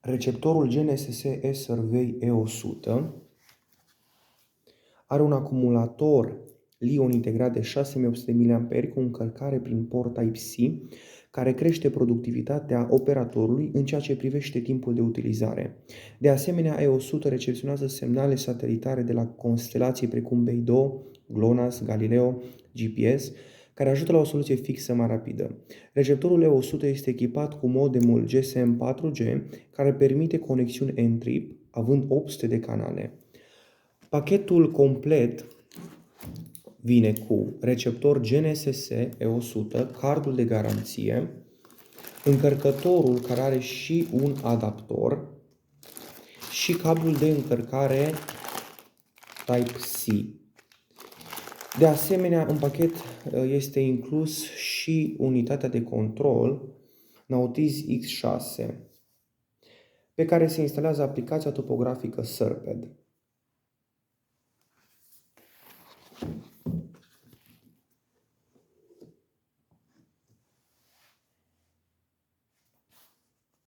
Receptorul GNSS S-Survey E100 are un acumulator Li-ion integrat de 6800 mAh cu încărcare prin port Type-C, care crește productivitatea operatorului în ceea ce privește timpul de utilizare. De asemenea, E100 recepționează semnale satelitare de la constelații precum Beidou, GLONASS, Galileo, GPS, care ajută la o soluție fixă mai rapidă. Receptorul E100 este echipat cu modemul GSM 4G, care permite conexiuni N-trip, având 800 de canale. Pachetul complet vine cu receptor GNSS E100, cardul de garanție, încărcătorul care are și un adaptor și cablul de încărcare Type-C. De asemenea, în pachet este inclus și unitatea de control Nautiz X6, pe care se instalează aplicația topografică SIRPED.